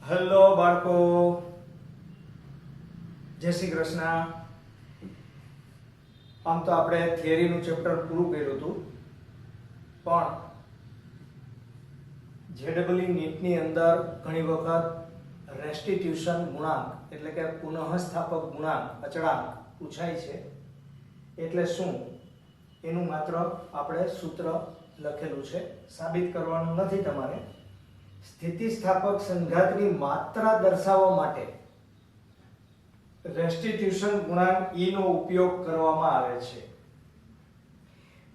Hello બાળકો, જય શ્રી કૃષ્ણ। આમ તો આપણે થિયરીનું ચેપ્ટર પૂરું કર્યું હતું, પણ જેડબલઈ નીટની અંદર ઘણી વખત રેસ્ટિટ્યુશન ગુણાંક એટલે કે પુનઃસ્થાપક ગુણાંક અચળાંક પૂછાય છે। એટલે શું એનું માત્ર આપણે સૂત્ર લખેલું છે, સાબિત કરવાનું નથી તમારે। સ્થિતિસ્થાપક સંઘાતની માત્રા દર્શાવવા માટે રેસ્ટિટ્યુશન ગુણાંક E નો ઉપયોગ કરવામાં આવે છે।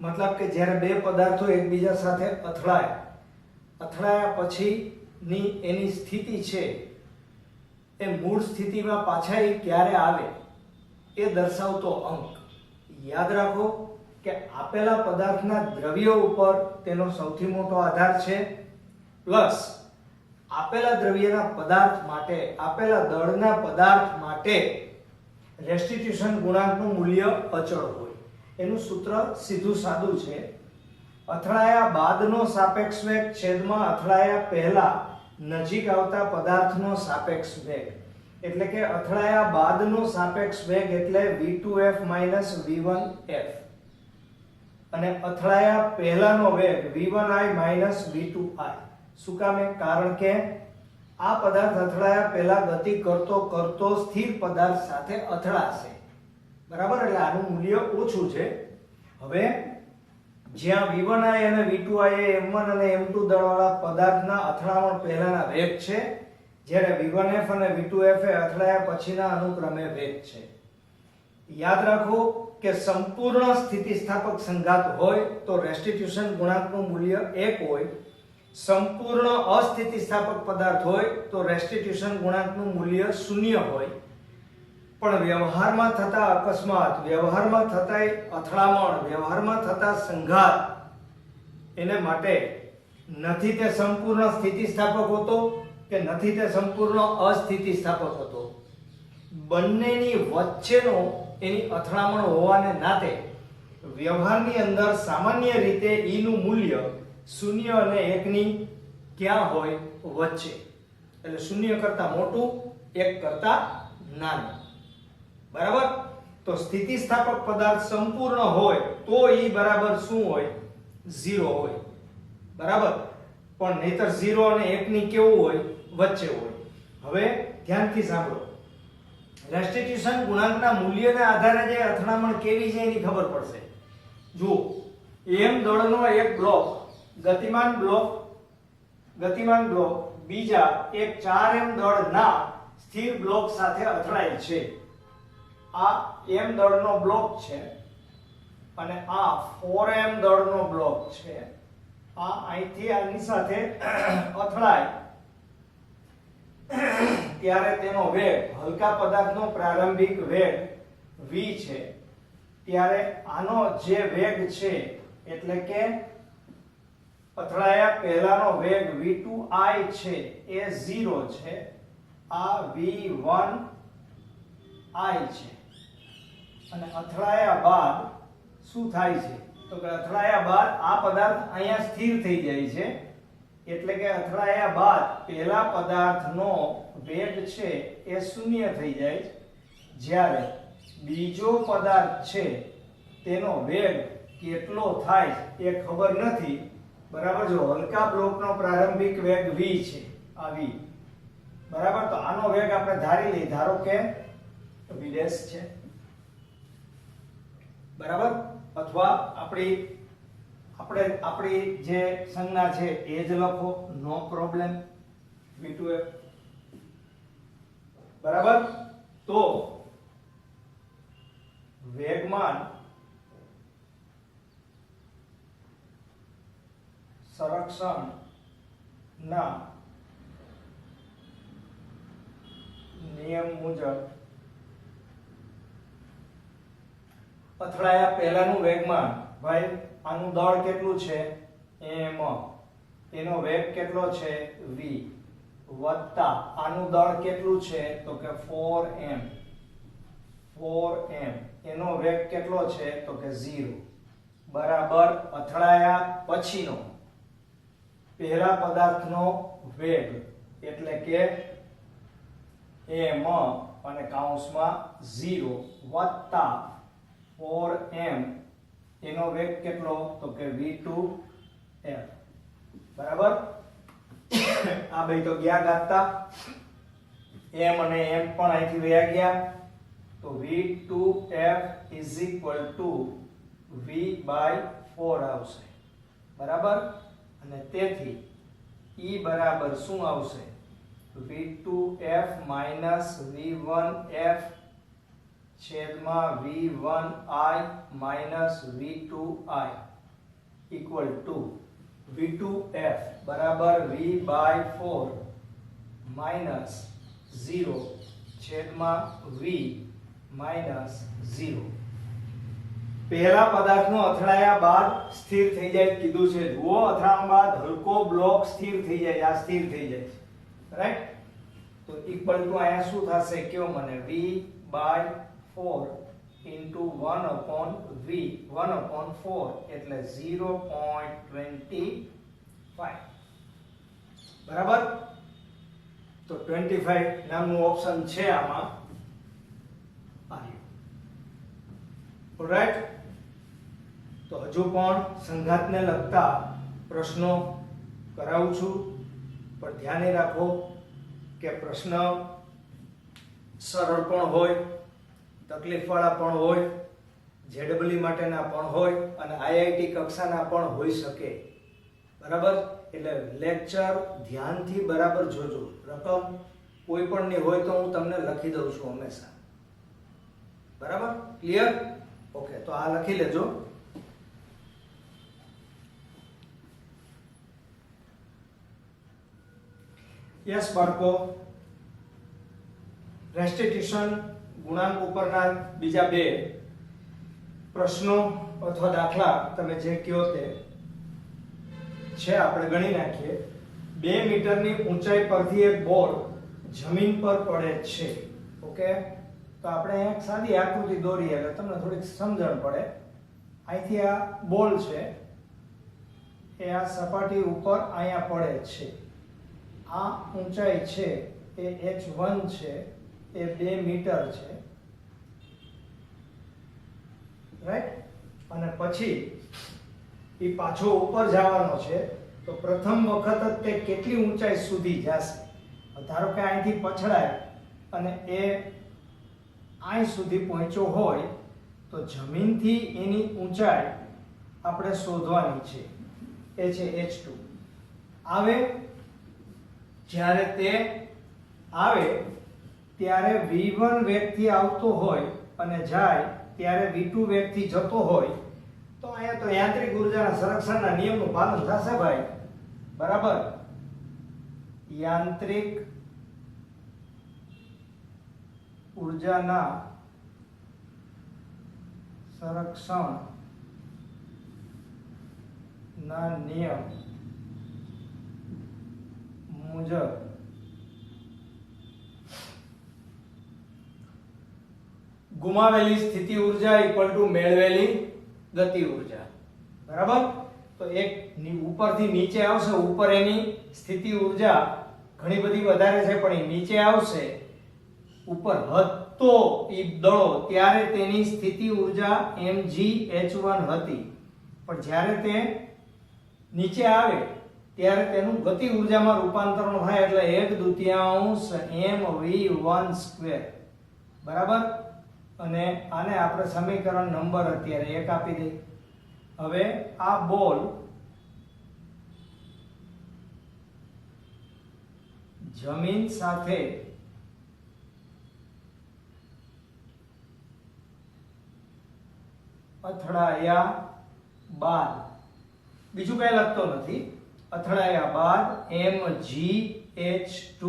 મતલબ કે જ્યારે બે પદાર્થો એકબીજા સાથે અથડાયા પછીની એની સ્થિતિ છે એ મૂળ સ્થિતિમાં પાછા એ ક્યારે આવે એ દર્શાવતો અંક। યાદ રાખો કે આપેલા પદાર્થના દ્રવ્યો ઉપર તેનો સૌથી મોટો આધાર છે, પ્લસ આપેલા દ્રવ્યના પદાર્થ માટે, આપેલા દળના પદાર્થ માટે રેસ્ટિટ્યુશન ગુણાંકનું મૂલ્ય અચળ હોય। એનું સૂત્ર સીધું સાદું છે, અથડાયા બાદનો સાપેક્ષ વેગ છેદમાં અથડાયા પહેલા નજીક આવતા પદાર્થનો સાપેક્ષ વેગ। એટલે કે અથડાયા બાદનો સાપેક્ષ વેગ એટલે v2f v1f અને અથડાયા પહેલાનો વેગ v1i v2i। શું કામ? કારણ કે આ પદાર્થ અથડાયા પહેલા ગતિ કરતો સ્થિર પદાર્થ સાથે અથડાશે, બરાબર? એટલે આનું મૂલ્ય ઓછું છે। હવે જ્યાં v1i અને v2i એ m1 અને m2 દળવાળા પદાર્થના અથડામણ પહેલાના વેગ છે, જ્યારે v1f અને v2f એ અથડાયા પછીના અનુક્રમે વેગ છે। યાદ રાખો કે સંપૂર્ણ સ્થિતિસ્થાપક સંઘાત હોય તો રેસ્ટિટ્યુશન ગુણાંકનું મૂલ્ય 1 હોય, સંપૂર્ણ અસ્થિતિસ્થાપક પદાર્થ હોય તો રેસ્ટિટ્યુશન ગુણાંકનું મૂલ્ય 0 હોય। પણ વ્યવહારમાં થતા અકસ્માત, વ્યવહારમાં થતા અથડામણ, વ્યવહારમાં થતા સંઘાત એને માટે નથી તે સંપૂર્ણ સ્થિતિસ્થાપક હોતો કે નથી તે સંપૂર્ણ અસ્થિતિસ્થાપક હોતો, બંનેની વચ્ચેનો એની અથડામણ હોવાને નાતે વ્યવહારની અંદર સામાન્ય રીતે E નું મૂલ્ય 0 અને 1 ની ક્યાં હોય? વચ્ચે। એટલે 0 કરતા મોટું, 1 કરતા નાનું, બરાબર? તો સ્થિતિસ્થાપક પદાર્થ સંપૂર્ણ હોય તો E બરાબર શું હોય? 0 હોય, બરાબર? પણ નહીતર 0 અને 1 ની કેવું હોય? વચ્ચે હોય। હવે ધ્યાનથી સાંભળો, રેસ્ટિટ્યુશન ગુણાંકના મૂલ્યના આધારે જે અથડામણ કેવી છે એની ખબર પડશે। જુઓ, m દળનો એક બ્લોક, ગતિમાન બ્લોક બીજા એક 4m દળના સ્થિર બ્લોક સાથે અથડાય છે। આ m દળનો બ્લોક છે અને આ 4m દળનો બ્લોક છે। આ અહીંથી આની સાથે અથડાય ત્યારે તેનો વેગ, હલકા પદાર્થનો પ્રારંભિક વેગ v છે, ત્યારે આનો જે વેગ છે એટલે કે અથડાયા પહેલાનો વેગ v2i છે એ 0 છે, આ v1i છે। અને અથડાયા બાદ શું થાય છે? તો કે અથડાયા બાદ આ પદાર્થ અહીંયા સ્થિર થઈ જાય છે, એટલે કે અથડાયા બાદ પહેલા પદાર્થનો વેગ છે એ 0 થઈ જાય છે, જ્યારે બીજો પદાર્થ છે તેનો વેગ કેટલો થાય એ ખબર નથી, બરાબર? જો હલકા બ્લોકનો પ્રારંભિક વેગ v છે, આ v, બરાબર? તો આનો વેગ આપણે ધારી લઈએ, ધારો કે v' છે, બરાબર? અથવા આપણી જે સંજ્ઞા છે એ જ લખો, નો પ્રોબ્લેમ, v2f, બરાબર? તો વેગમાન સંરક્ષણ ના નિયમ મુજબ અથડાયા પહેલાનું વેગમાન, ભાઈ આનું દળ કેટલું છે? m, એનો વેગ કેટલો છે? v, વત્તા આનું દળ કેટલું છે? તો કે 4m, એનો વેગ કેટલો છે? તો કે 0, બરાબર અથડાયા પછીનો પહેલા પદાર્થનો વેગ એટલે કે m અને કૌંસમાં 0 વત્તા 4m એનો વેગ કેટલો તો કે v2f બરાબર આ બે તો ગયા ગાતા m અને m પણ અહીંથી વયા ગયા તો v2f is equal to v/4 આવશે બરાબર અને તેથી e બરાબર શું આવશે v2f minus v1f છેદમાં v1i minus v2i equal to v2f બરાબર v/4 minus 0 છેદમાં v minus 0 પહેલા પદાર્થનો અથડાયા બાદ સ્થિર થઈ જાય કીધું છે જુઓ અથડાયા બાદ હલકો બ્લોક સ્થિર થઈ જાય આ સ્થિર થઈ જાય છે રાઈટ તો ઇક્વલ ટુ આયા શું થશે કયો મને v/4 into 1 upon v 1 upon 4 એટલે 0.25 બરાબર તો 25 નામનું ઓપ્શન છે આમાં ઓલરાઈટ તો હજુ પણ સંઘાતને લગતા પ્રશ્નો કરાવું છું પણ ધ્યાને રાખો કે પ્રશ્ન સરળ પણ હોય તકલીફવાળા પણ હોય જેડબલઈ માટેના પણ હોય અને આઈઆઈટી કક્ષાના પણ હોઈ શકે બરાબર એટલે લેક્ચર ધ્યાનથી બરાબર જોજો રકમ કોઈ પણ ની હોય તો હું તમને લખી દઉં છું હંમેશા બરાબર ક્લિયર ઓકે તો આ લખી લેજો યસ બાળકો રેસ્ટિટ્યુશન ગુણાંક ઉપરના બીજા બે પ્રશ્નો અથવા દાખલા તમે જે કહો તે છે આપણે ગણી નાખીએ 2 મીટરની ઊંચાઈ પરથી એક બોલ જમીન પર પડે છે ઓકે તો આપણે એક સાદી આકૃતિ દોરીએ એટલે તમને થોડીક સમજણ પડે અહીંથી આ બોલ છે એ આ સપાટી ઉપર અહીંયા પડે છે આ ઊંચાઈ છે એ h1 છે એ 2 મીટર છે રાઈટ અને પછી એ પાછો ઉપર જવાનો છે તો પ્રથમ વખત જ તે કેટલી ઊંચાઈ સુધી જશે ધારો કે અહીંથી પછડાય અને એ અહીં સુધી પહોંચ્યો હોય તો જમીનથી એની ઊંચાઈ આપણે શોધવાની છે એ છે h2 આવે જ્યારે તે આવે ત્યારે v1 વેગથી આવતો હોય અને જાય ત્યારે v2 વેગથી જતો હોય તો અહીંયા તો યાંત્રિક ઉર્જાના સંરક્ષણના નિયમનું પાલન થશે ભાઈ બરાબર યાંત્રિક ઉર્જાના સંરક્ષણ ના નિયમ મુજબ ગુમાવેલી સ્થિતિ ઉર્જા ઇક્વલ ટુ મેળવેલી ગતિ ઉર્જા બરાબર તો એક ઉપરથી નીચે આવશે ઉપર એની સ્થિતિ ઉર્જા ઘણી બધી વધારે છે પણ એ નીચે આવશે ઉપર હતો ઈ દળો ત્યારે તેની સ્થિતિ ઉર્જા mgh1 હતી પણ જ્યારે તે નીચે આવે ત્યારે તેનું ગતિ ઉર્જામાં રૂપાંતરણ થાય એટલે 1/2 mv1 બરાબર અને આને આપણે સમીકરણ નંબર અત્યારે 1 આપી દઈએ હવે આ બોલ જમીન સાથે અથડાયા બાદ બીજું કઈ લખતો નથી અથડાયા બાદ mgh2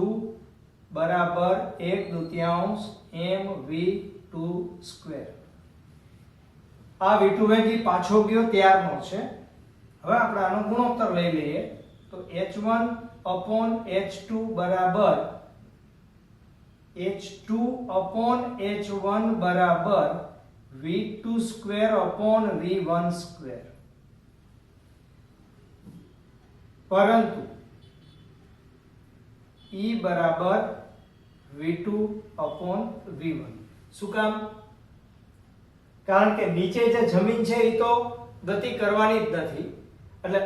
બરાબર 1/2 mv2 આ v2 વેગ પાછો ગયો ત્યારનો છે હવે આપણે આનો ગુણોત્તર લઈ લઈએ તો h1 upon h2 બરાબર h2 upon h1 બરાબર v2 square upon v1 square પરંતુ E બરાબર v2 upon v1. શું કામ? કારણ કે નીચે જે જમીન છે એ તો ગતિ કરવાની જ નથી, એટલે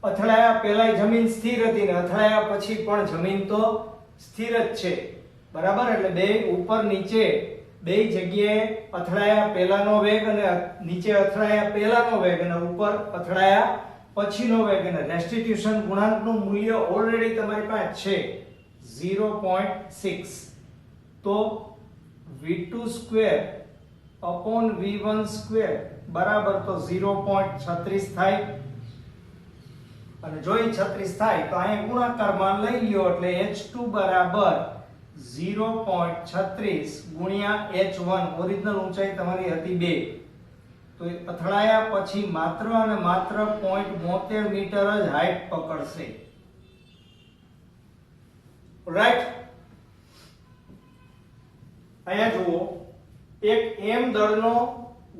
અથડાયા પહેલા જમીન સ્થિર હતી ને અથડાયા પછી પણ જમીન તો સ્થિર જ છે, બરાબર. એટલે બે ઉપર નીચે બે જગ્યાએ અથડાયા પહેલાનો વેગ અને નીચે અથડાયા પહેલાનો વેગ અને ઉપર અથડાયા પછીનો વેગ, અને રેસ્ટિટ્યુશન ગુણાંકનું મૂલ્ય ઓલરેડી તમારી પાસે છે 0.6. તો v2 square upon v1 square બરાબર તો 0.36 થાય, અને જો એ 36 થાય તો અહીંયા ગુણાકાર માન લઈ લ્યો એટલે h2 બરાબર 0.36 ગુણ્યા h1. ઓરિજિનલ ઊંચાઈ તમારી હતી 2, તો એ અથડાયા પછી માત્ર અને માત્ર 0.72 મીટર જ હાઈટ પકડશે, રાઈટ. અહીંયા જુઓ, એક m દળનો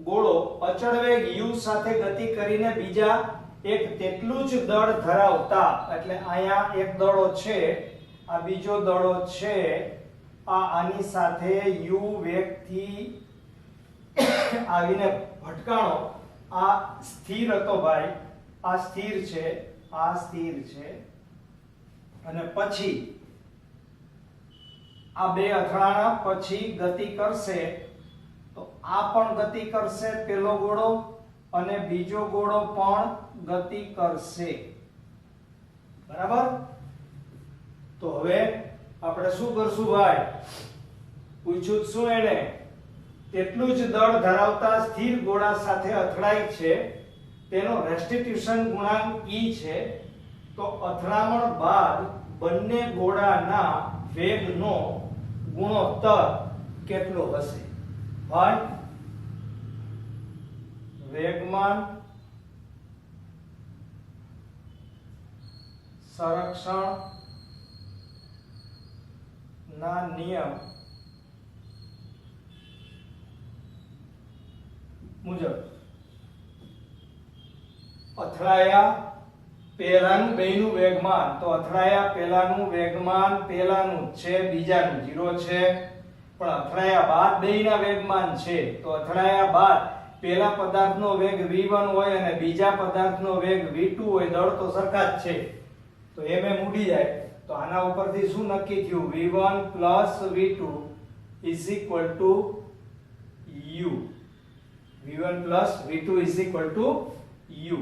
ગોળો અચળ વેગ u સાથે ગતિ કરીને બીજા એક તેટલું જ દળ ધરાવતા, એટલે અહીંયા એક દળો છે, આ બીજો દળો છે, આની સાથે u વેગથી આવીને ભટકાણો. આ સ્થિર હતો ભાઈ, આ સ્થિર છે, આ સ્થિર છે, અને પછી આ બે અથડાણા પછી ગતિ કરશે, તો આ પણ ગતિ કરશે પેલો ગોળો, અને બીજો ગોળો પણ ગતિ કરશે, બરાબર. તો હવે આપણે શું કરશું ભાઈ? પૂછ્યું શું એને? તેટલું જ દળ ધરાવતા સ્થિર ગોળા સાથે અથડાય છે, તેનો રેસ્ટિટ્યુશન ગુણાંક E છે. તો અથડામણ બાદ બંને ગોળાના વેગનો ગુણોત્તર કેટલો હશે ભાઈ? વેગમાન સંરક્ષણ ના નિયમ મુજબ અથડાયા પહેલાનું બેયનું વેગમાન, તો અથડાયા પહેલાનું વેગમાન પહેલાનું છે, બીજાનું 0 છે, પણ અથડાયા બાદ બેયના વેગમાન છે, તો અથડાયા બાદ પહેલા પદાર્થનો વેગ v1 હોય અને બીજા પદાર્થનો વેગ v2 હોય, દળ તો સરખા જ છે, તો એમ ઉડી જાય. તો આના ઉપરથી શું નક્કી થયું? v1 v2 is equal to u. v1 v2 is equal to u.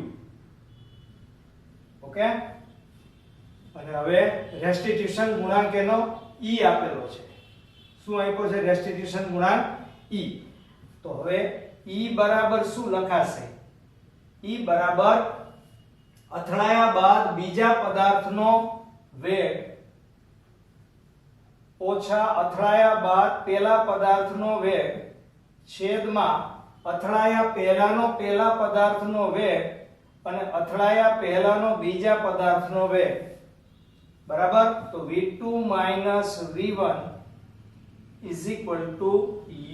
Okay. અને હવે રેસ્ટિટ્યુશન ગુણાંક એનો E આપેલો છે. શું આપ્યો છે? રેસ્ટિટ્યુશન ગુણાંક E. તો હવે E બરાબર શું લખાશે? E બરાબર અથડાયા બાદ બીજા પદાર્થનો વેગ ઓછા અથડાયા બાદ પેલા પદાર્થનો વેગ છેદમાં અથડાયા પહેલાનો પેલા પદાર્થનો વેગ અને અથડાયા પહેલાનો બીજા પદાર્થનો વેગ, બરાબર. તો v2 v1 is equal to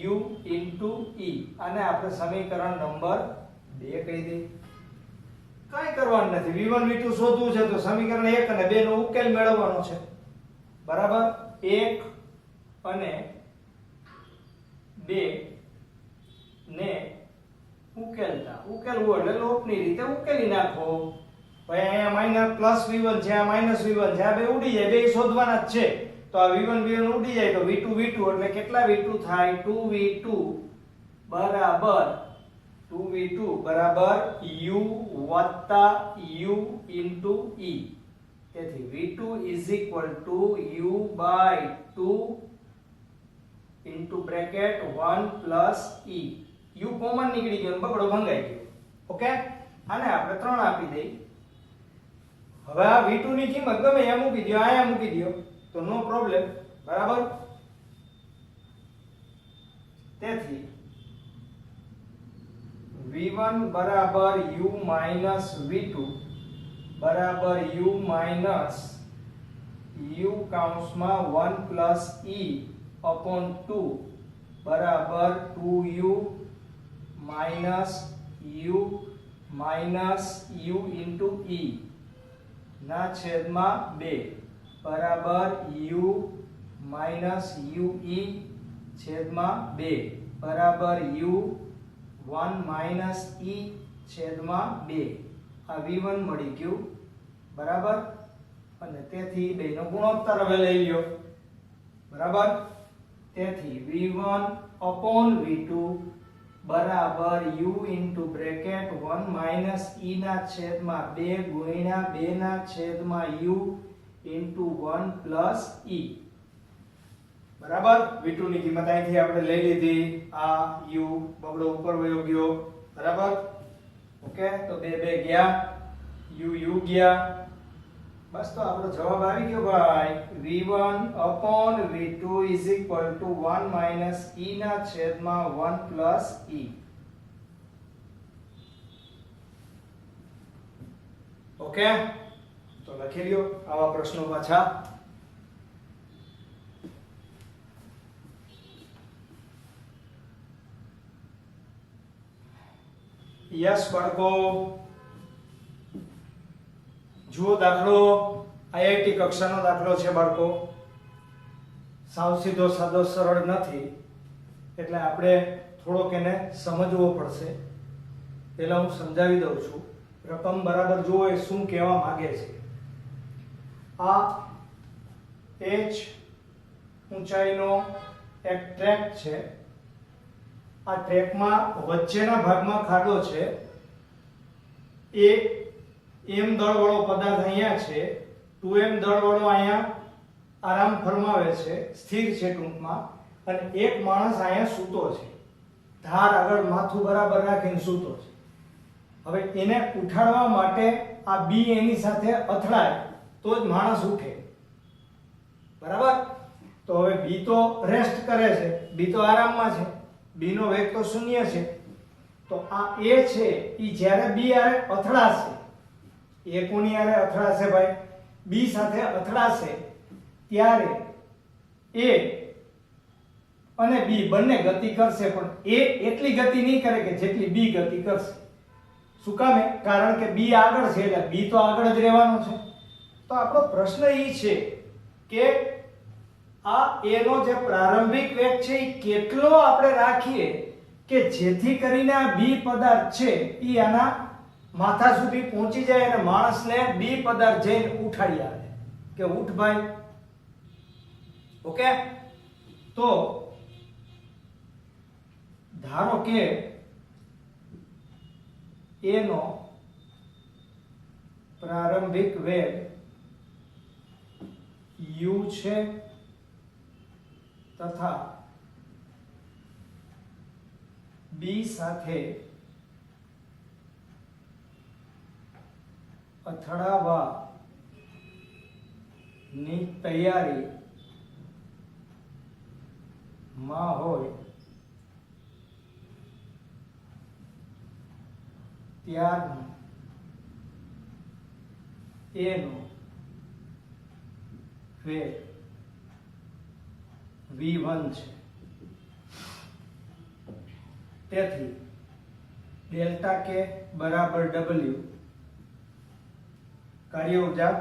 u into E. આને આપણે સમીકરણ નંબર 2 કહી દઈએ. કાઈ કરવાનું નથી, v1 v2 શોધવું છે તો સમીકરણ 1 અને 2 નો ઉકેલ મેળવવાનો છે, બરાબર. 1 અને 2 ને ઉકેલવું એટલે લોપની રીતે ઉકેલી નાખો. ભાઈ અહીંયા માઈનસ પ્લસ v1 છે, આ માઈનસ v1 છે, આ બે ઉડી જાય, બે શોધવાના જ છે. તો આ v1 v1 ઉડી જાય તો v2 એટલે કેટલા v2 થાય? 2v2 બરાબર u વત્તા u into E. તેથી v2 is equal to u by 2 into bracket 1 plus E. u common નીકળી ગયો, બગડો ભંગાઈ ગયો. ઓકે. આને આપણે 3 આપી દઈએ. હવે આ v2 ની કિંમત ગમે ત્યાં મૂકી દો, અહીંયા મૂકી દો તો નો પ્રોબ્લેમ, બરાબર. તેથી v1 બરાબર u minus v2 બરાબર u minus u કાઉન્સમાં 1 plus E upon 2 બરાબર 2u minus u into E ના છેદમાં 2 બરાબર u માઇનસ UE છેદમાં 2 બરાબર U1 માઇનસ E છેદમાં 2. આ V1 મળી ગયું બરાબર, અને તેથી બેનો ગુણોત્તર હવે લઈ લ્યો બરાબર. તેથી V1 upon V2 બરાબર U into bracket 1 minus E ના છેદમાં 2 ગુણ્યા 2 ના છેદમાં U into 1 plus E બરાબર. V2 ની કિંમત અહીંથી આપણે લઈ લીધી, આ U બગડો ઉપર વયો ગયો બરાબર. ઓકે, તો 2 2 ગયા, U ગયા, બસ તો આપણો જવાબ આવી ગયો ભાઈ. V1 upon V2 is equal to 1 minus E ના છેદમાં 1 plus E. ઓકે, તો લખી લ્યો આવા પ્રશ્નો પાછા. યસ બાળકો, જુઓ દાખલો આઈઆઈટી કક્ષાનો દાખલો છે બાળકો. સાવ સીધો સાદો સરળ નથી, એટલે આપણે થોડોક એને સમજવો પડશે. પહેલા હું સમજાવી દઉં છું. રકમ બરાબર જુઓ એ શું કહેવા માંગે છે. આ h ઊંચાઈનો એક ટ્રેક છે. આ ટ્રેકમાં વચ્ચેના ભાગમાં ખાડો છે. એ m દળવાળો પદાર્થ અહીંયા છે, 2m દળવાળો અહીંયા આરામ ફરમાવે છે, સ્થિર છે ટૂંકમાં, અને એક માણસ અહીંયા સૂતો છે, ધાર આગળ માથું બરાબર રાખીને સૂતો છે. હવે એને ઉઠાડવા માટે આ b એની સાથે અથડાય તો જ માણસ ઉઠે બરાબર. તો હવે b તો રેસ્ટ કરે છે, b તો આરામમાં છે, b નો વેગ તો શૂન્ય છે. તો આ a છે એ જ્યારે b આરે અથડાશે, એ કોની આરે અથડાશે ભાઈ? b સાથે અથડાશે ત્યારે a અને b બંને ગતિ કરશે, પણ a એટલી ગતિ નહીં કરે કે જેટલી b ગતિ કરશે. શું કામે? કારણ કે b આગળ છે એટલે b તો આગળ જ રહેવાનો છે. તો આપણો પ્રશ્ન એ છે કે આ a નો જે પ્રારંભિક વેગ છે એ કેટલો આપણે રાખીએ કે જેથી કરીને આ b પદાર્થ છે એ આના માથા સુધી પહોંચી જાય અને માણસને b પદાર્થ જઈને ઉઠાડી આવે કે ઉઠ ભાઈ. ઓકે, તો ધારો કે a નો પ્રારંભિક વેગ u છે તથા b સાથે અથડાવા ની તૈયારી માં હોય ત્યારનું a નો વેગ v1 છે. તેથી ડેલ્ટા k બરાબર w કાર્ય ઉર્જા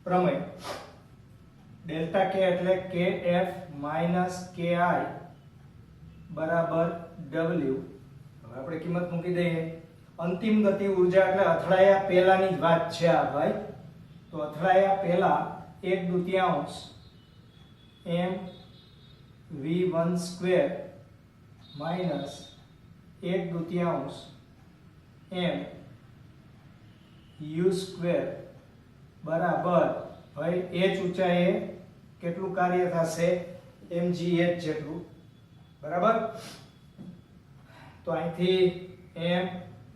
પ્રમેય. ડેલ્ટા k એટલે kf ki બરાબર w. હવે આપણે કિંમત મૂકી દઈએ. અંતિમ ગતિ ઉર્જા એટલે અથડાયા પહેલાની જ વાત છે આ ભાઈ. તો અથડાયા પહેલા 1/2 m v1 square minus 1/2 m u square બરાબર ભાઈ h ઊંચાઈએ કેટલું કાર્ય થશે? mgh જેટલું બરાબર. તો અહીંથી m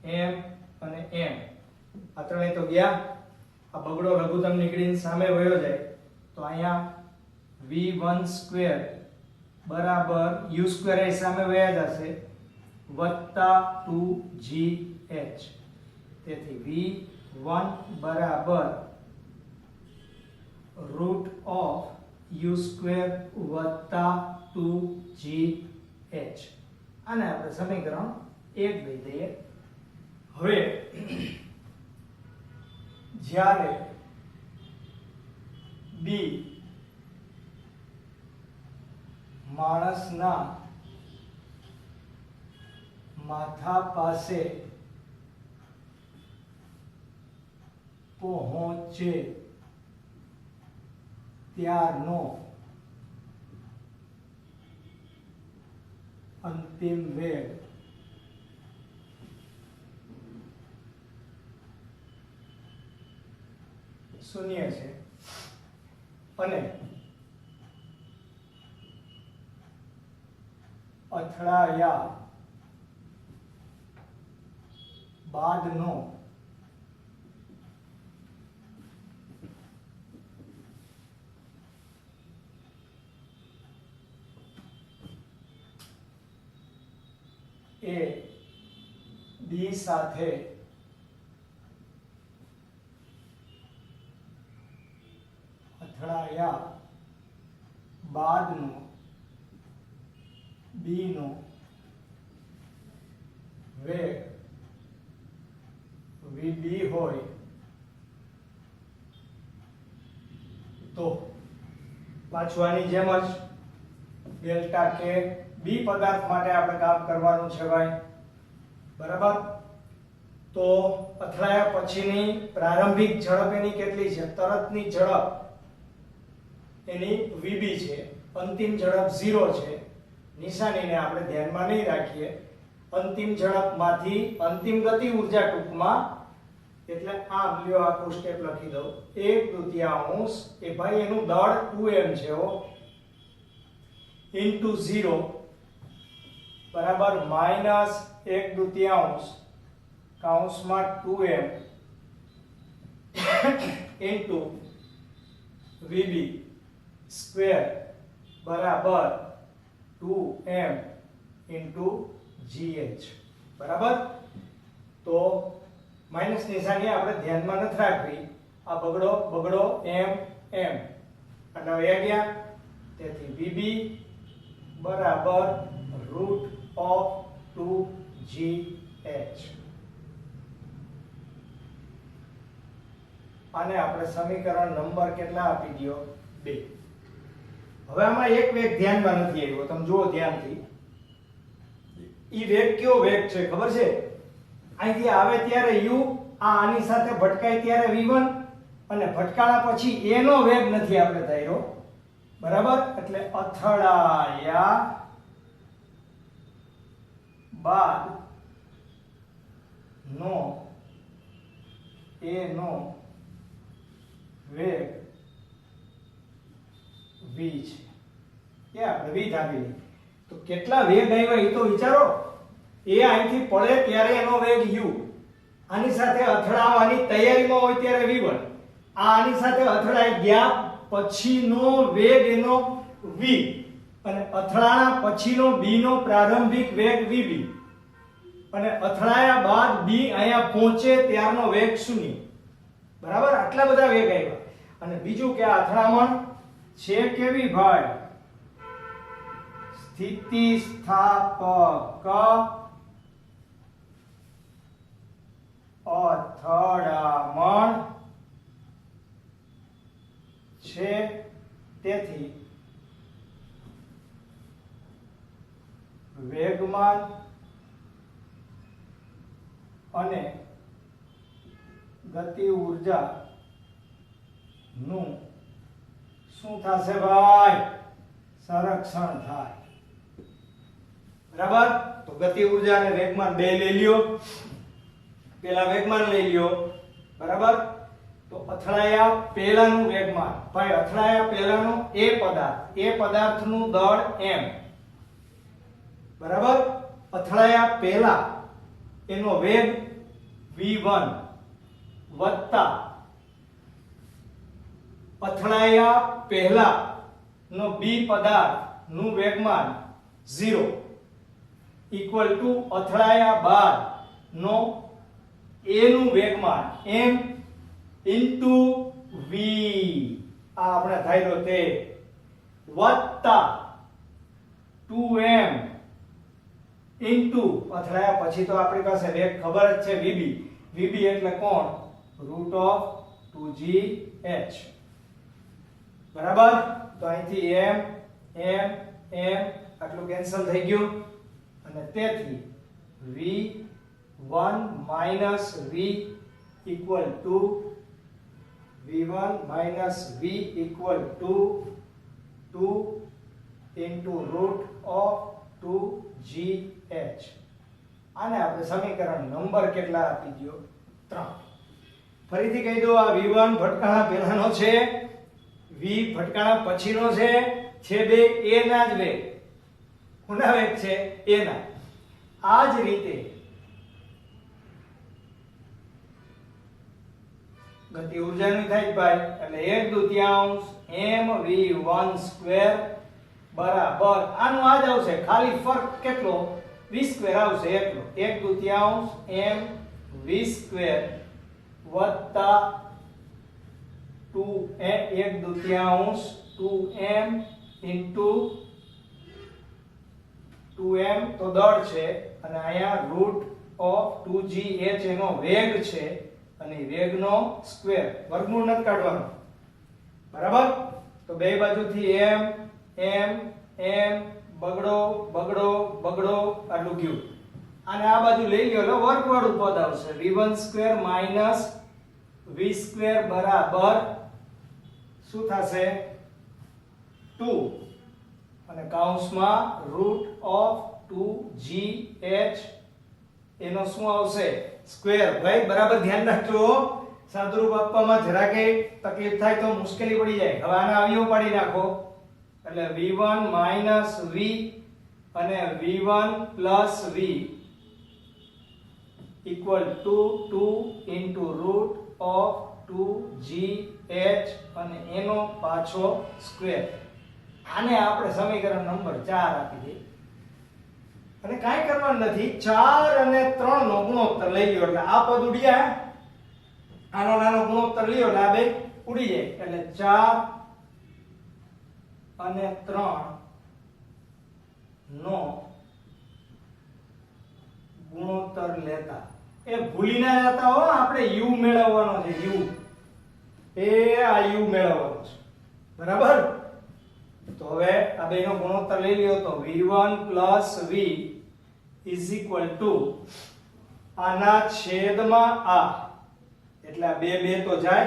m અને m આ ત્રણેય તો ગયા. આ બગડો લઘુત્તમ નીકળીને સામે વયો જાય તો અહીંયા v1 સ્ક્વેર બરાબર u સ્ક્વેર એ સામે વયા જશે વત્તા 2gh. તેથી v1 બરાબર રૂટ ઓફ u સ્ક્વેર વત્તા 2gh. આને આપણે સમીકરણ 1 લઈ દઈએ. હવે જ્યારે b માણસના માથા પાસે પહોંચે ત્યારનો અંતિમ વેગ શૂન્ય છે અને અથડાયા બાદનો એ બી સાથે અથડાયા બાદનો બી નો વેગ વીબી હોય તો પાછું આની જેમ જ ડેલ્ટા કે બી પદાર્થ માટે આપણે કામ કરવાનું છે ભાઈ, બરાબર. તો અથડાયા પછીની પ્રારંભિક ઝડપ એની કેટલી છે? તરતની ઝડપ એની વીબી છે, અંતિમ ઝડપ 0 છે. નિશાનીને આપણે ધ્યાનમાં નહીં રાખીએ. અંતિમ ઝડપમાંથી અંતિમ ગતિ ઊર્જા ટૂંકમાં, એટલે આમ લ્યો આખું સ્ટેપ લખી દઉં. 1/2 એ ભાઈ એનું દળ 2m છે હો, ઇન્ટુ 0 બરાબર -1/2 કૌંસમાં 2m ઇન્ટુ vb સ્ક્વેર બરાબર 2m ઇન્ટુ gh, બરાબર. તો માઈનસ નિશાની આપણે ધ્યાનમાં નથી રાખવી. આ બગડો m એટલે એ ગયા. તેથી vb બરાબર √2gh. આને આપણે સમીકરણ નંબર કેટલા આપી દયો? 2. હવે આમાં એક વેગ ધ્યાનમાં નથી આવ્યો, તમે જુઓ ધ્યાનથી. ઈ વેગ કયો વેગ છે ખબર છે? અહીંથી આવે ત્યારે u, આની સાથે ભટકાય ત્યારે v1, અને ભટકાળા પછી a નો વેગ નથી આપણે ધાર્યો, બરાબર. એટલે અથડાયા બાદ નો a નો વેગ v છે. એ આપણે v ધારી લઈએ. તો કેટલા વેગ આવ્યા એ તો વિચારો. એ અહીંથી પડે ત્યારે એનો વેગ u, આની સાથે અથડાવાની તૈયારીમાં હોય ત્યારે v1, આની સાથે અથડાઈ ગયા પછીનો વેગ એનો v, અને અથડાણા પછીનો b નો પ્રારંભિક વેગ vb, અને અથડાયા બાદ b અહીંયા પહોંચે ત્યારનો વેગ 0, બરાબર. આટલા બધા વેગ આવ્યા. અને બીજું કે અથડામણ છે કેવી ભાઈ? સ્થિતિસ્થાપક અથડામણ છે. તેથી વેગમાન અને ગતિ ઊર્જા નું શું થશે ભાઈ? સંરક્ષણ થાય, બરાબર. તો ગતિ ઊર્જા અને વેગમાન બે લઈ લ્યો. પેલા વેગમાન લઈ લ્યો, બરાબર. તો અથડાયા પહેલાનું વેગમાન ભાઈ, અથડાયા પહેલાનો એ પદાર્થનું દળ m, બરાબર. અથડાયા પહેલા એનો વેગ v1 વત્તા અથડાયા પહેલા નો b પદાર્થ નું વેગમાન 0 ઇક્વલ ટુ અથડાયા બાદ નો a નું વેગમાન m ઇન્ટુ v, આ આપણે ધાર્યો તે, વત્તા 2m ઇન્ટુ અથડાયા પછી તો આપણી પાસે વેગ ખબર જ છે vb એટલે કોણ? √2gh, બરાબર. તો અહીંથી m m આટલું કેન્સલ થઈ ગયું અને તેથી v1 minus v equal to v1 minus v equal to 2 into root of 2gh. આને આપણે સમીકરણ નંબર કેટલા આપી દયો 3. ફરીથી કહી દો, આ v1 ભટકાણા પહેલાનો છે, v ભટકાણા પછીનો છે બે a ના જ વેગ, કોના વેગ છે? a ના. આ જ રીતે ગતિ ઊર્જાની થાય ભાઈ, એટલે 1/2 mv1 સ્ક્વેર બરાબર આનું આ જ આવશે, ખાલી ફરક કેટલો? v સ્ક્વેર આવશે એટલો. 1/2 mv સ્ક્વેર વત્તા 1/2 2m ઇન્ટુ 2m તો દળ છે અને અહીંયા રૂટ ઓફ 2gh એનો વેગ છે અને વેગનો સ્ક્વેર, વર્ગમૂળ નથી કાઢવાનો, બરાબર? તો બે બાજુથી m બગડો બગડો બગડો આટલું ગયું, અને આ બાજુ લઈ લ્યો એટલે વર્ગવાળું પદ આવશે, v1 square minus v square બરાબર શું થશે? 2 અને કૌંસમાં રૂટ ઓફ 2gh એનો શું આવશે? સ્ક્વેર. ભાઈ બરાબર ધ્યાન રાખજો, સાદુરૂપ આપવામાં જરા કે તકલીફ થાય તો મુશ્કેલી પડી જાય. હવે આના અવયવ પાડી નાખો એટલે v1 minus v અને v1 plus v equal to 2 into root of 2gh અને એનો પાછો સ્ક્વેર. આને આપણે સમીકરણ નંબર 4 આપી દઈએ અને કાંઈ કરવાનું નથી, 4 અને 3 નો ગુણોત્તર લઈ લ્યો એટલે આ પદ ઉડી જાય, આનો નાનો ગુણોત્તર લ્યો એટલે આ બે ઉડી જાય, એટલે 4 અને 3 નો ગુણોત્તર લેતા એ ભૂલી ના જતા હો, આપણે u મેળવવાનો છે, u એ આ u મેળવવાનો છે, બરાબર? તો હવે આ બેનો ગુણોત્તર લઈ લ્યો તો v1 v is equal to આના છેદમાં આ, એટલે આ બે બે તો જાય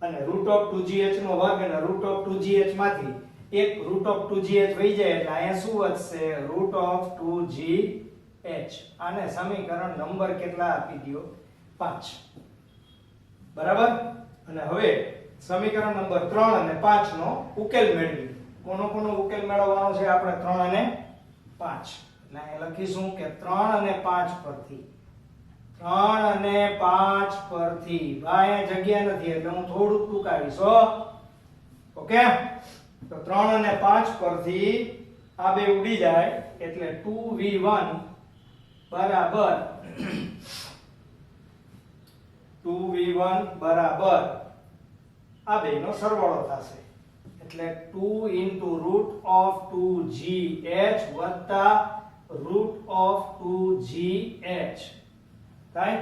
અને રૂટ ઓફ 2gh નો વર્ગ અને રૂટ ઓફ 2gh માંથી એક રૂટ ઓફ 2gh વહી જાય એટલે અહીંયા શું વધશે? Root of 2gh. આને સમીકરણ નંબર કેટલા આપી દયો? 5, બરાબર? અને હવે સમીકરણ નંબર 3 અને 5 નો ઉકેલ મેળવી. કોનો ઉકેલ મેળવવાનો છે આપણે? 3 અને 5. એટલે અહીં લખીશું કે 3 અને 5 પરથી, 3 અને 5 પરથી ભાઈ જગ્યા નથી એટલે હું થોડું ટૂંકાવીશ. ઓકે, તો 3 અને 5 પરથી આ બે ઉડી જાય એટલે 2v1 બરાબર 2v1 બરાબર આ બેનો સરવાળો થશે એટલે 2 into root of 2gh વત્તા root of 2gh થાય.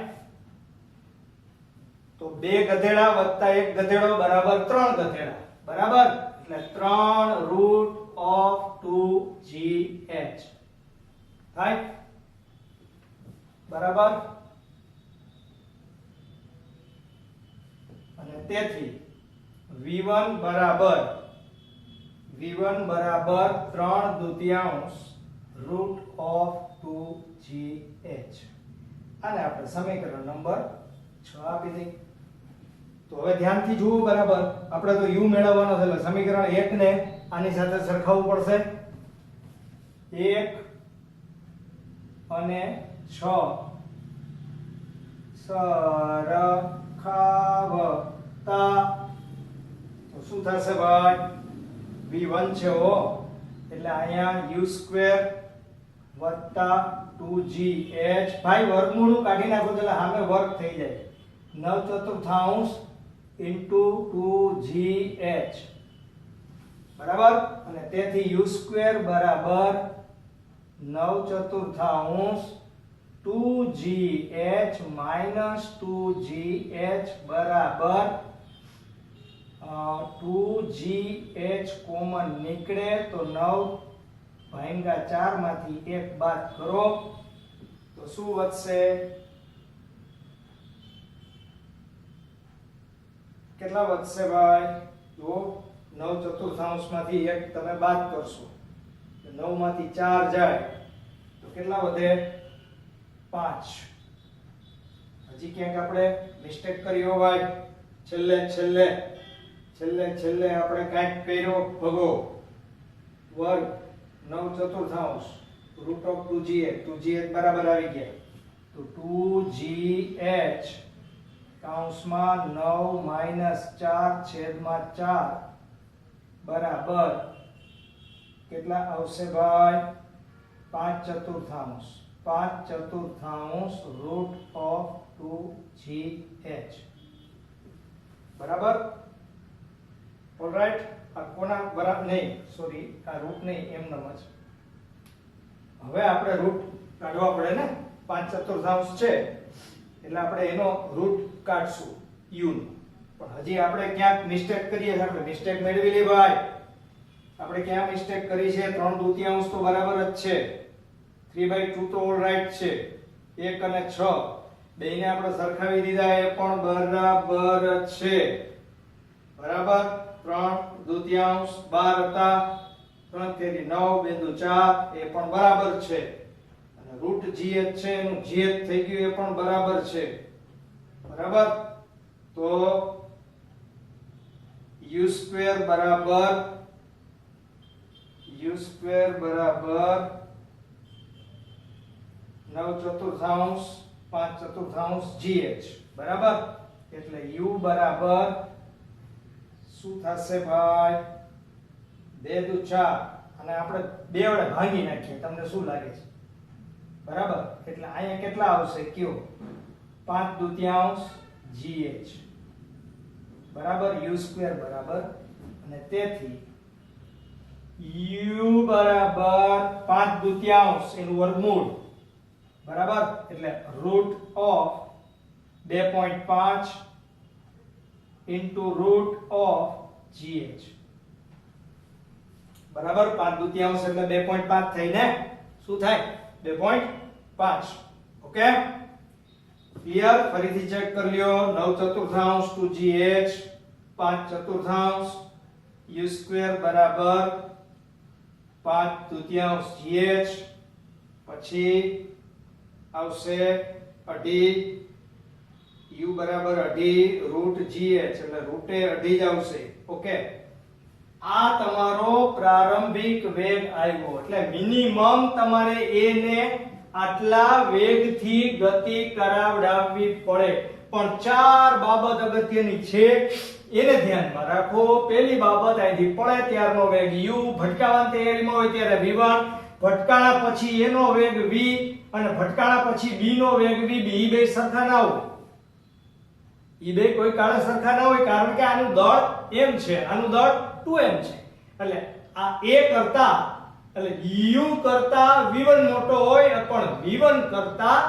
તો બે ગધેડા વત્તા એક ગધેડો બરાબર 3 ગધેડા, બરાબર? એટલે 3 root of 2gh થાય, બરાબર? અને તેથી v1 બરાબર 3/2 root of 2gh. આને આપણે સમીકરણ નંબર 6 આપી દઈએ. તો હવે ધ્યાનથી જુઓ, બરાબર? આપણે તો u મેળવવાનો છે એટલે સમીકરણ 1 ને આની સાથે સરખાવવું પડશે. 1 અને 6 સરખાવતા તો શું થશે ભાઈ? v1 છે હો એટલે અહીંયા u સ્ક્વેર વત્તા 2gh, ભાઈ વર્ગમૂળ કાઢી નાખો એટલે સામે વર્ગ થઈ જાય, 9/4 into 2gh, બરાબર? અને તેથી u સ્ક્વેર બરાબર 9/4 2gh minus 2gh બરાબર 2gh કોમન નીકળે તો 9/4 માંથી 1 બાદ કરો તો શું વધશે? કેટલા વધશે ભાઈ? જો 9/4 માંથી 1 તમે બાદ કરશો 9 માંથી 4 જાય તો કેટલા વધે? 5. હજી ક્યાંક આપણે મિસ્ટેક કરી હો ભાઈ? છેલ્લે આપણે કાંઈક કર્યો ભગો વર્ગ 9/4 રૂટ ઓફ 2gh બરાબર આવી ગયા તો 2gh કૌંસમાં 9 - 4/4 બરાબર કેટલા આવશે ભાઈ? 5/4 રૂટ ઓફ 2gh બરાબર. ઓલરાઈટ, આ કોના બરાબર નહીં, સોરી આ રૂટ નહીં, એમ નમ જ. હવે આપણે રૂટ કાઢવા પડે ને, 5/4 છે એટલે આપણે એનો રૂટ કાઢશું u નો. પણ હજી આપણે ક્યાંક મિસ્ટેક કરીએ, આપણે મિસ્ટેક મેળવી લે ભાઈ. આપણે ક્યાં મિસ્ટેક કરી છે? 3/2 તો બરાબર જ છે, 3/2 તો ઓલરાઈટ છે, 1 અને 6 બેયને આપણે સરખાવી દીધા, એ પણ બરાબર જ છે. બરાબર 3/2 12 હતા, 3 તેરી 9 બિંદુ 4 એ પણ બરાબર છે. અને રૂટ gh છે એનું gh થઈ ગયું, એ પણ બરાબર છે. બરાબર, તો u² બરાબર 9/4 5/4 gh બરાબર. એટલે u બરાબર શું થશે ભાઈ? 2 × 4 અને આપણે 2 વડે ભાંગી નાખીએ, તમને શું લાગે છે? બરાબર, એટલે અહીંયા કેટલા આવશે? કયો? 5/2 gh બરાબર u² બરાબર. અને તેથી u બરાબર 5/2 એનું વર્ગમૂળ બરાબર, એટલે root of 2.5 into root of gh બરાબર. 5/2 એટલે 2.5 થઈને શું થાય? 2.5. Okay, clear? ફરીથી ચેક કરી લ્યો. 9/4 2gh 5/4 u² બરાબર 5/2 gh, પછી આવશે 2.5 u બરાબર 2.5 રૂટ gh એટલે રૂટે 2.5 જ આવશે. ઓકે, આ તમારો પ્રારંભિક વેગ આવ્યો, એટલે મિનિમમ તમારે a ને આટલા વેગથી ગતિ કરાવડાવવી પડે. પણ 4 બાબત અગત્યની છે, એને ધ્યાનમાં રાખો. પહેલી બાબત, અહીંથી પડે ત્યારનો વેગ u, ભટકાવાની તૈયારીમાં હોય ત્યારે v1, ભટકાણા પછી એનો વેગ v, અને ભટકાણા પછી b નો વેગ v. b બે સરખા ના હોય, ઈ બે કોઈ કાળે સરખા ના હોય, કારણ કે આનું દળ m છે, આનું દળ 2m છે. એટલે આ a કરતા, એટલે u કરતા v1 મોટો હોય, પણ v1 કરતા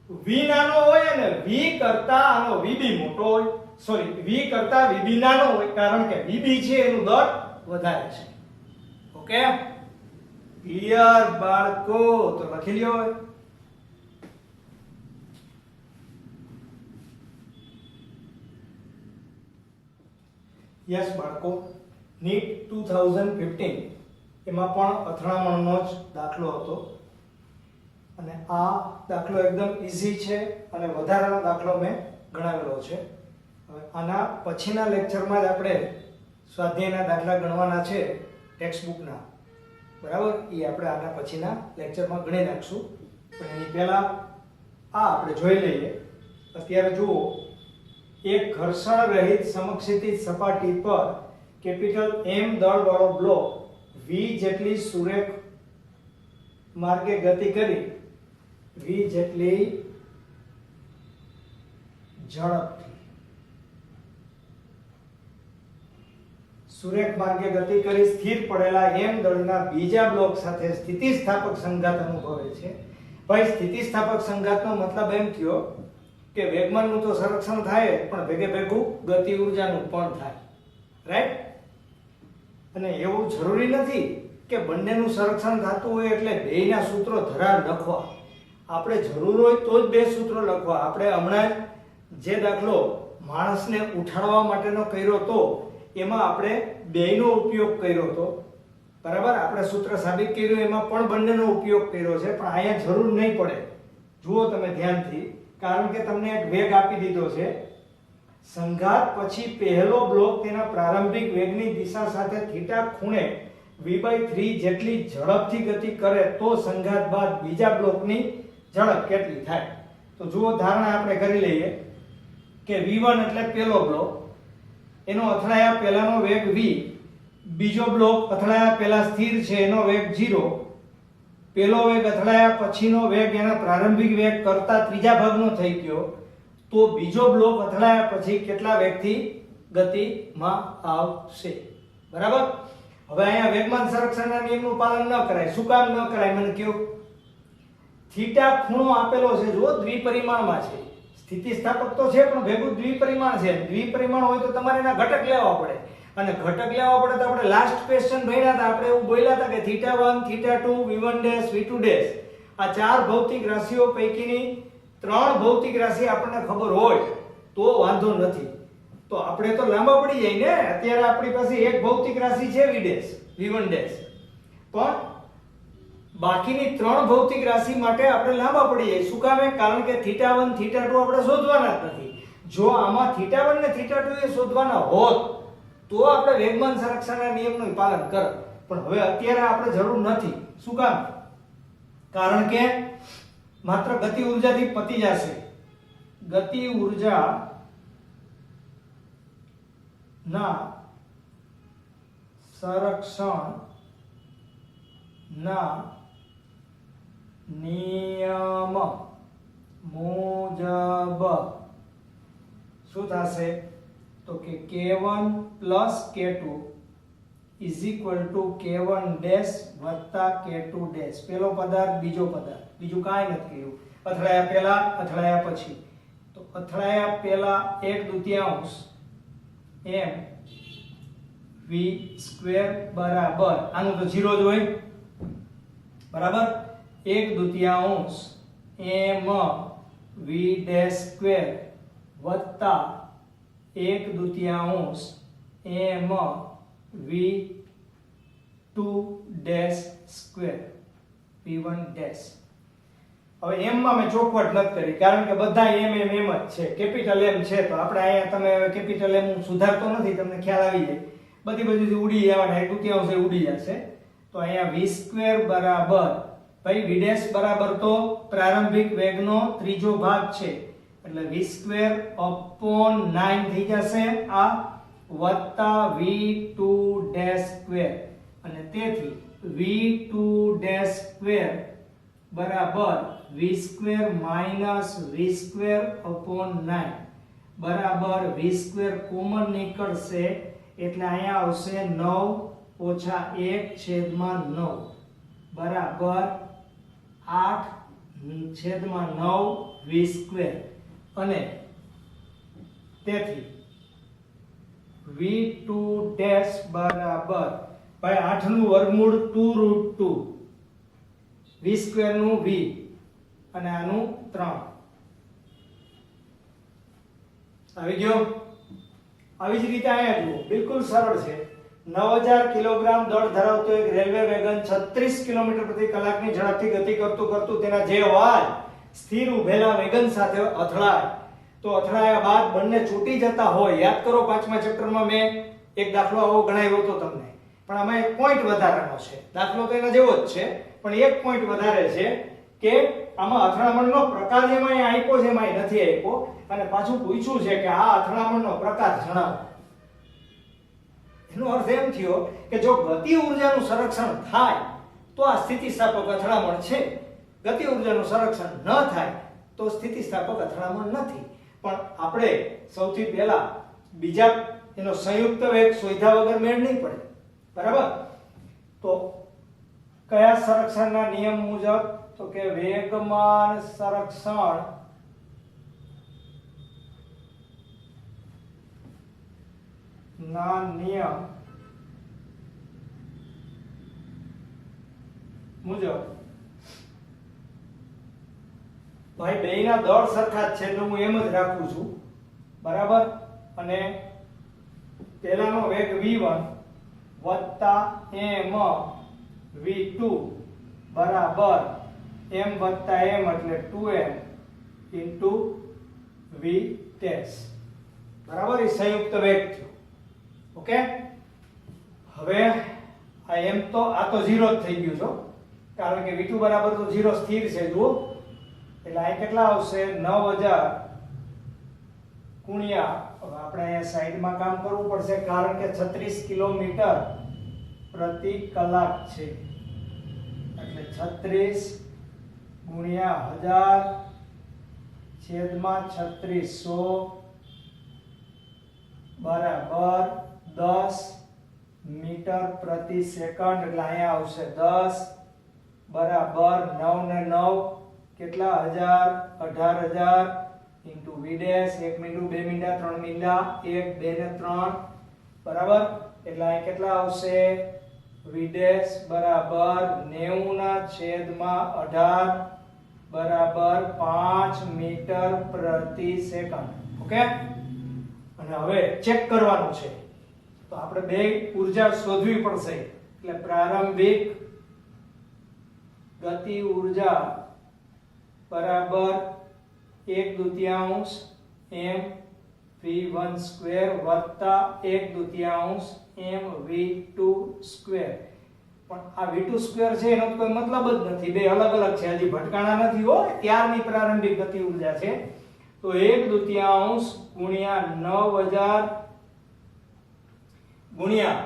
v નાનો હોય, અને v કરતા આનો vb મોટો હોય. સોરી, v કરતા vb નાનો હોય, કારણ કે vb છે એનું દળ વધારે છે. ઓકે, ક્લિયર બાળકો? તો લખી લ્યો. યસ બાળકો, નીટ 2015 એમાં પણ અથડામણનો જ દાખલો હતો, અને આ દાખલો એકદમ ઈઝી છે અને વધારાનો દાખલો મેં ગણાવેલો છે. હવે આના પછીના લેક્ચરમાં જ આપણે સ્વાધ્યાયના દાખલા ગણવાના છે ટેક્સ્ટ બુકના, બરાબર. એ આપણે આના પછીના લેક્ચરમાં ગણી નાખશું, પણ એની પહેલા આ આપણે જોઈ લઈએ. અત્યારે જુઓ, એક ઘર્ષણ રહિત સમક્ષિતિજ સપાટી પર કેપિટલ M દળ વાળો બ્લોક v જેટલી સુરેખ માર્ગે ગતિ કરી v જેટલી ઝડપથી સુરેખ માર્ગે ગતિ કરી સ્થિર પડેલા m દળના બીજા બ્લોક સાથે સ્થિતિસ્થાપક સંઘાત અનુભવે છે. ભાઈ, સ્થિતિસ્થાપક સંઘાતનો મતલબ એમ થયો કે વેગમાનનું તો સંરક્ષણ થાય, પણ ભેગે ભેગું ગતિ ઊર્જાનું પણ થાય. રાઈટ? અને એવું જરૂરી નથી કે બંનેનું સંરક્ષણ થતું હોય એટલે બેયના સૂત્રો ધરાર લખવા. આપણે જરૂર હોય તો જ બે સૂત્રો લખવા. આપણે હમણાં જે દાખલો માણસને ઉઠાડવા માટેનો કર્યો તો એમાં આપણે બેયનો ઉપયોગ કર્યો તો, બરાબર? આપણે સૂત્ર સાબિત કર્યું એમાં પણ બંનેનો ઉપયોગ કર્યો છે, પણ અહીંયા જરૂર નહીં પડે. જુઓ તમે ધ્યાનથી, કારણ કે તમને એક વેગ આપી દીધો છે. સંઘાત પછી પહેલો બ્લોક તેના પ્રારંભિક વેગની દિશા સાથે થીટા ખૂણે v/3 જેટલી ઝડપથી ગતિ કરે તો સંઘાત બાદ બીજા બ્લોકની ઝડપ કેટલી થાય? તો જુઓ, ધારણા આપણે કરી લઈએ કે v1 એટલે પહેલો બ્લોક, એનો અથડાયા પહેલાનો વેગ v, બીજો બ્લોક અથડાયા પહેલા સ્થિર છે એનો વેગ 0, પહેલો વેગ અથડાયા પછીનો વેગ એના પ્રારંભિક વેગ કરતા ત્રીજા ભાગનો થઈ ગયો, તો બીજો બ્લોક અથડાયા પછી કેટલા વેગથી ગતિમાં આવશે? બરાબર? હવે અહીંયા વેગમાન સંરક્ષણના નિયમનું પાલન ન કરાય. શું કામ ન કરાય મને કહો? થીટા ખૂણો આપેલો છે, જો દ્વિપરિમાણમાં છે. સ્થિતિસ્થાપક તો છે પણ ભેગું દ્વિપરિમાણ છે. દ્વિપરિમાણ હોય તો તમારે એના ઘટક લેવા પડે, અને ઘટક લેવા પડે તો આપણે લાસ્ટ ક્વેશ્ચન ભણ્યા હતા, આપણે એવું બોલ્યા હતા કે θ1 θ2 v1' v2' આ ચાર ભૌતિક રાશિઓ પૈકીની ત્રણ ભૌતિક રાશિ આપણને ખબર હોય તો વાંધો નથી. તો આપણે તો લાંબા પડી જાય ને. અત્યારે આપણી પાસે એક ભૌતિક રાશિ છે v1', પણ બાકીની ત્રણ ભૌતિક રાશિ માટે આપણે લાંબા પડી જાય. શું કામ? કારણ કે θ1 θ2 આપણે શોધવાના જ નથી. જો આમાં θ1 ને θ2 એ શોધવાના હોત તો આપણે વેગમાન સંરક્ષણના નિયમનું પાલન કરત, પણ હવે અત્યારે આપણે જરૂર નથી. શું કામ? કારણ કે માત્ર ગતિ ઊર્જાથી પતી જશે. ગતિ ઊર્જા ના સંરક્ષણ ના નિયમ મુજબ શું થશે? તો કે k1 plus k2 is equal to k1 dash વત્તા k2 dash. પેલો પદાર્થ બીજો પદાર્થ, બીજું કાંઈ નથી કર્યું. અથડાયા પહેલા અથડાયા પછી, તો અથડાયા પહેલા 1/2 m v² બરાબર, આનું તો 0 જ હોય, બરાબર? 1/2 m v² વત્તા 1/2 m v2' v1'. હવે m માં મેં ચોખવટ નથી કરી, કારણ કે બધા m જ છે. કેપિટલ M છે તો આપણે અહીંયા તમે કેપિટલ M હું સુધારતો નથી, તમને ખ્યાલ આવી જાય. બધી બાજુથી ઉડી જવાના, 1/2 ઉડી જશે. તો અહીંયા v² બરાબર, ભાઈ v' બરાબર તો પ્રારંભિક વેગનો ત્રીજો ભાગ છે એટલે v²/9 થઈ જશે આ, વત્તા v2' અને તેથી v2' બરાબર v² માઈનસ v²/9 બરાબર v² કોમન નીકળશે એટલે અહીંયા આવશે 9 - 1/9 બરાબર 8/9 v², અને તેથી v2' બરાબર ભાઈ 8 નું વર્ગમૂળ 2√2, v² નું v અને આનું 3 આવી ગયો. આવી જ રીતે અહીંયા જુઓ, બિલકુલ સરળ છે. 9000 કિલોગ્રામ દળ ધરાવતો એક રેલવે વેગન 36 કિલોમીટર પ્રતિ કલાકની ઝડપથી ગતિ કરતું તેના જે વાય સ્થિર ઉભેલા વેગન સાથે અથડાય, તો અથડાયા બાદ બંને છૂટી જતા હોય. યાદ કરો, 5મા ચેપ્ટરમાં મેં એક દાખલો આવો ગણાવ્યો હતો તમને, પણ આમાં એક પોઈન્ટ વધારાનો છે. દાખલો તો એના જેવો જ છે, પણ એક પોઈન્ટ વધારે છે કે આમાં અથડામણનો પ્રકાર જેમાં અહીં આપ્યો છે એમાં નથી આપ્યો, અને પાછું પૂછ્યું છે કે આ અથડામણનો પ્રકાર જણાવો. એનો અર્થ એમ થયો કે જો ગતિ ઊર્જાનું સંરક્ષણ થાય તો આ સ્થિતિસ્થાપક અથડામણ છે, ગતિ ઊર્જાનું સંરક્ષણ ન થાય તો સ્થિતિસ્થાપક અથડામણ નથી. પણ આપણે સૌથી પહેલા બીજા એનો સંયુક્ત વેગ શોધ્યા વગર મેળ નહીં પડે, બરાબર? તો કયા સંરક્ષણના નિયમ મુજબ? તો કે વેગમાન સંરક્ષણ ના નિયમ મુજબ ભાઈ બેયના દળ સરખા જ છે એટલે હું એમ જ રાખું છું, બરાબર. અને પહેલાનો વેગ v1 વત્તા m v2 બરાબર m વત્તા m એટલે 2m ઇન્ટુ v ટેસ, બરાબર. એ સંયુક્ત વેગ થયો. ઓકે, હવે આ m તો આ તો 0 જ થઈ ગયું છો, કારણ કે v2 બરાબર તો 0 સ્થિર છે. જુઓ, એટલે આ કેટલા આવશે? 9000 ગુણ્યા, હવે આપણે અહીંયા સાઈડમાં કામ કરવું પડશે કારણ કે 36 કિલોમીટર પ્રતિ કલાક છે, એટલે 36 ગુણ્યા 1000 છેદમાં 3600 બરાબર 10 મીટર પ્રતિ સેકન્ડ. એટલે અહીંયા આવશે 10 બરાબર 9 ને 9 કેટલા? 1000 18000 ઇન્ટુ v ડેશ 1 મીંડું 2 મીંડા 3 મીંડા 1 2 ને 3 બરાબર. એટલે અહીં કેટલા આવશે? v ડેશ બરાબર 90 ના છેદમાં 18 બરાબર 5 મીટર પ્રતિ સેકન્ડ. ઓકે, અને હવે ચેક કરવાનું છે તો આપણે બે ઊર્જા શોધવી પડશે. એટલે પ્રારંભિક ગતિ ઊર્જા બરાબર 1/2 m v1 સ્ક્વેર વત્તા 1/2 m v2 સ્ક્વેર. પણ આ v2 સ્ક્વેર છે એનો કોઈ મતલબ જ નથી, બે અલગ અલગ છે, હજી ભટકાણા નથી હો, ત્યારની પ્રારંભિક ગતિ ઊર્જા છે. તો 1/2 ગુણ્યા 9000 ગુણ્યા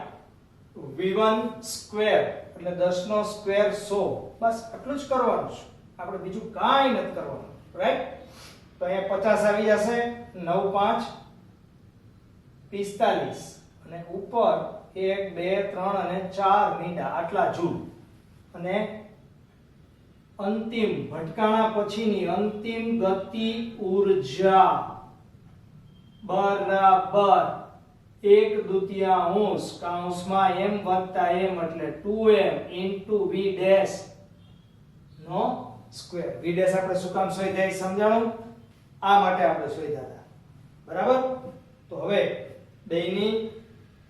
v1 સ્ક્વેર એટલે 10 નો સ્ક્વેર 100. બસ આટલું જ કરવાનું છે, આપણે બીજું કાંઈ નથી કરવાનું, રાઈટ. તો અહીંયા 50 આવી જશે, 9 5 45 અને ઉપર 1 2 3 અને 4 મીંડા આટલા જૂલ. અને અંતિમ ભટકાણા પછીની અંતિમ ગતિ ઊર્જા બરાબર 1/2 કૌંસમાં m વત્તા m એટલે 2m ઇન્ટુ v ડેશ નો સ્ક્વેર. v ડેશ આપણે શું કામ શોધ્યા એ સમજાણું, આ માટે આપણે શોધ્યા હતા, બરાબર. તો હવે બેયની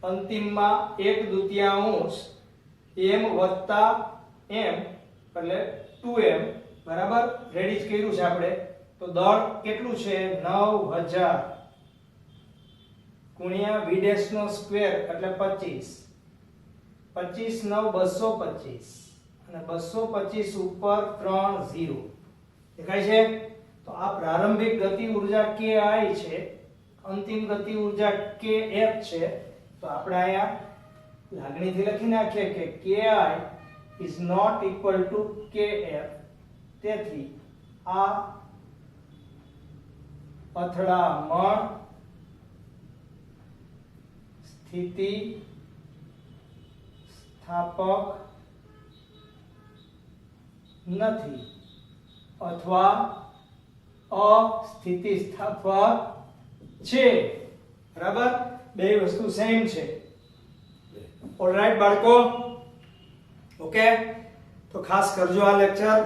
અંતિમમાં 1/2 m વત્તા m એટલે 2m બરાબર રેડી જ કર્યું છે આપણે. તો દળ કેટલું છે? 9000 ગુણ્યા v ડેશ નો સ્ક્વેર એટલે 25 25 9 225 અને 225 ઉપર 3 0 દેખાય છે. તો આ પ્રારંભિક ગતિ ઊર્જા ki છે, અંતિમ ગતિ ઊર્જા kf છે. તો આપણે અહીંયા લાગણીથી લખી નાખીએ કે ki is not equal to kf. તેથી આ અથડામણ સ્થિતિ સ્થાપક નથી અથવા અસ્થિતિસ્થાપક છે, બરાબર. બે વસ્તુ સેમ છે. ઓલરાઈટ બાળકો, ઓકે. તો ખાસ કરજો આ લેક્ચર,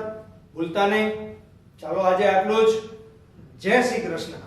ભૂલતા નહીં. ચાલો આજે આટલું જ. જય શ્રી કૃષ્ણ.